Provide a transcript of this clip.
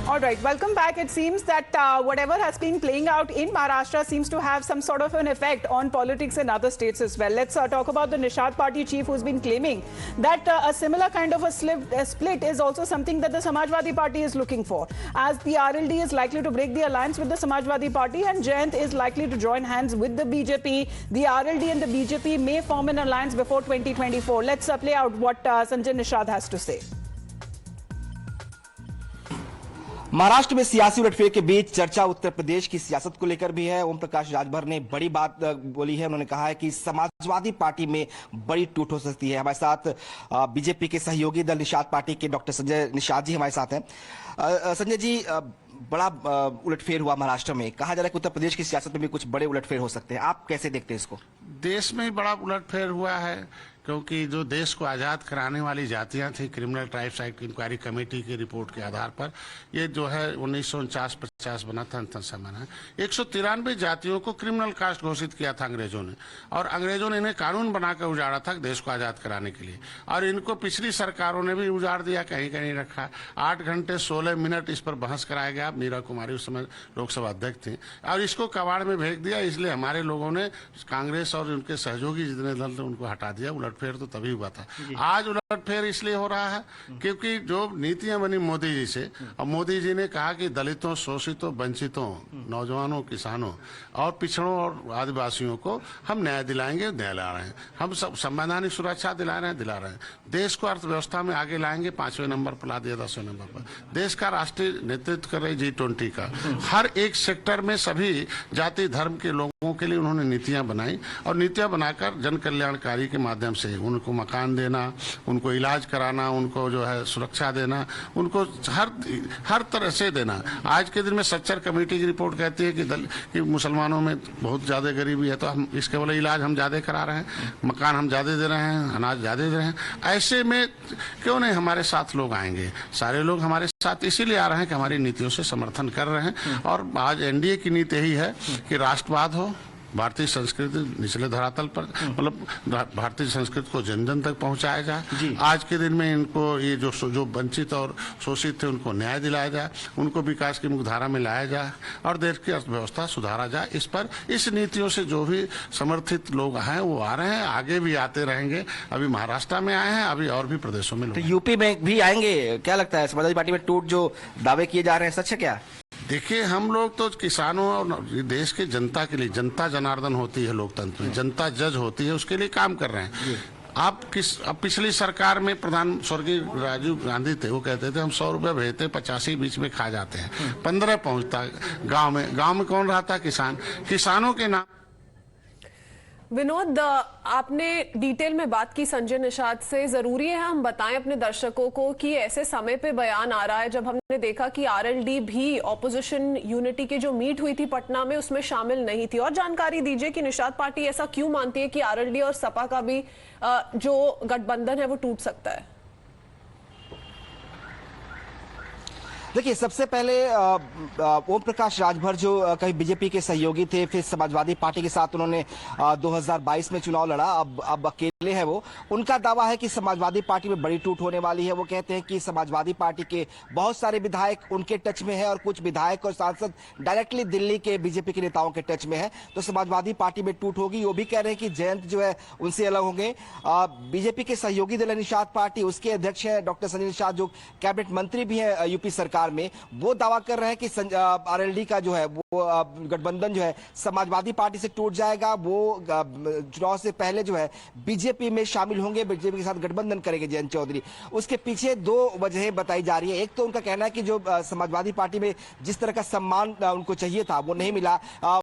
All right, welcome back. It seems that whatever has been playing out in Maharashtra seems to have some sort of an effect on politics in other states as well. Let's talk about the Nishad Party chief who's been claiming that a similar kind of a split is also something that the Samajwadi Party is looking for, as the RLD is likely to break the alliance with the Samajwadi Party and Jayant is likely to join hands with the BJP. The RLD and the BJP may form an alliance before 2024. Let's play out what Sanjay Nishad has to say. Maharashtra में सियासी उलटफेर के बीच चर्चा उत्तर प्रदेश की सियासत को लेकर भी है। ओम प्रकाश राजभर ने बड़ी बात बोली है। उन्होंने कहा है कि समाजवादी पार्टी में बड़ी टूट हो सकती है। हमारे साथ बीजेपी के सहयोगी दल निषाद पार्टी के डॉक्टर संजय निषाद जी हमारे साथ हैं। संजय जी, बड़ा उलटफेर हुआ महाराष्ट्र में, कहा जा रहा है कि उत्तर प्रदेश की सियासत में भी कुछ बड़े उलटफेर हो सकते हैं। आप कैसे देखते हैं इसको? देश में ही बड़ा उलटफेर हुआ है, क्योंकि जो देश को आज़ाद कराने वाली जातियां थी, criminal tribes act inquiry committee की रिपोर्ट के आधार पर ये जो है 1949-50 बना था, अंतर समय 193 जातियों को क्रिमिनल कास्ट घोषित किया था अंग्रेजों ने, और अंग्रेजों ने इन्हें कानून बनाकर उजाड़ा था देश को आज़ाद कराने के लिए, और इनको पिछली सरकारों ने भी उजाड़ दिया, कहीं कहीं रखा। 8 घंटे 16 मिनट इस पर बहस कराया गया। मीरा कुमारी उस समय लोकसभा अध्यक्ष थी, और इसको कबाड़ में भेज दिया। इसलिए हमारे लोगों ने, कांग्रेस और उनके सहयोगी जितने दल थे, उनको हटा दिया। उलटफेर तो तभी हुआ था। आज उलटफेर इसलिए हो रहा है क्योंकि जो नीतियां बनी मोदी जी से, और मोदी जी ने कहा कि दलितों, शोषितों, वंचितों, नौजवानों, किसानों और पिछड़ों और आदिवासियों को हम न्याय दिलाएंगे, न्याय ला रहे हैं। हम सब संवैधानिक सुरक्षा दिला रहे हैं। देश को अर्थव्यवस्था में आगे लाएंगे, 5वें नंबर पर ला दिया, 10वें नंबर पर। देश का राष्ट्रीय नेतृत्व कर रहे G20 का। हर एक सेक्टर में सभी जाति धर्म के लोगों के लिए उन्होंने नीतियां बनाई, और नीतियां बनाकर जन कल्याणकारी के माध्यम से उनको मकान देना, उनको इलाज कराना, उनको जो है सुरक्षा देना, उनको हर तरह से देना। आज के दिन में सच्चर कमेटी की रिपोर्ट कहती है कि मुसलमानों में बहुत ज्यादा गरीबी है, तो हम इसके वाले इलाज हम ज्यादा करा रहे हैं, मकान हम ज्यादा दे रहे हैं, अनाज ज्यादा दे रहे हैं। ऐसे में क्यों नहीं हमारे साथ लोग आएंगे? सारे लोग हमारे साथ इसीलिए आ रहे हैं कि हमारी नीतियों से समर्थन कर रहे हैं। और आज एनडीए की नीति यही है कि राष्ट्रवाद हो, भारतीय संस्कृति निचले धरातल पर, मतलब भारतीय संस्कृति को जन जन तक पहुंचाया जाए। आज के दिन में इनको ये जो वंचित और शोषित थे उनको न्याय दिलाया जाए, उनको विकास की मुख्यधारा में लाया जाए, और देश की अर्थव्यवस्था सुधारा जाए। इस नीतियों से जो भी समर्थित लोग हैं वो आ रहे हैं, आगे भी आते रहेंगे। अभी महाराष्ट्र में आए हैं, अभी और भी प्रदेशों में। तो यूपी में भी आएंगे? क्या लगता है, समाजवादी पार्टी में टूट जो दावे किए जा रहे हैं सच है क्या? देखिए, हम लोग तो किसानों और देश के जनता के लिए, जनता जनार्दन होती है लोकतंत्र में, जनता जज होती है, उसके लिए काम कर रहे हैं। अब पिछली सरकार में प्रधान स्वर्गीय राजीव गांधी थे, वो कहते थे हम 100 रुपये भेजते, 85 बीच में खा जाते हैं, 15 पहुंचता गांव में कौन रहा था? किसानों के नाम। विनोद, आपने डिटेल में बात की संजय निषाद से। जरूरी है हम बताएं अपने दर्शकों को कि ऐसे समय पे बयान आ रहा है जब हमने देखा कि आरएलडी भी ऑपोजिशन यूनिटी की जो मीट हुई थी पटना में उसमें शामिल नहीं थी। और जानकारी दीजिए कि निषाद पार्टी ऐसा क्यों मानती है कि आरएलडी और सपा का भी जो गठबंधन है वो टूट सकता है? देखिए, सबसे पहले ओम प्रकाश राजभर जो कहीं बीजेपी के सहयोगी थे, फिर समाजवादी पार्टी के साथ उन्होंने 2022 में चुनाव लड़ा, अब अकेले हैं वो। उनका दावा है कि समाजवादी पार्टी में बड़ी टूट होने वाली है। वो कहते हैं कि समाजवादी पार्टी के बहुत सारे विधायक उनके टच में है, और कुछ विधायक और सांसद डायरेक्टली दिल्ली के बीजेपी के नेताओं के टच में है, तो समाजवादी पार्टी में टूट होगी। वो भी कह रहे हैं कि जयंत जो है उनसे अलग होंगे। बीजेपी के सहयोगी दल निषाद पार्टी, उसके अध्यक्ष है डॉक्टर संजय निषाद, जो कैबिनेट मंत्री भी है यूपी सरकार में, वो दावा कर रहे हैं कि आरएलडी का जो है वो गठबंधन जो है समाजवादी पार्टी से टूट जाएगा। वो चुनाव से पहले जो है बीजेपी में शामिल होंगे, बीजेपी के साथ गठबंधन करेंगे जयंत चौधरी। उसके पीछे 2 वजहें बताई जा रही है। एक तो उनका कहना है कि जो समाजवादी पार्टी में जिस तरह का सम्मान उनको चाहिए था वो नहीं मिला।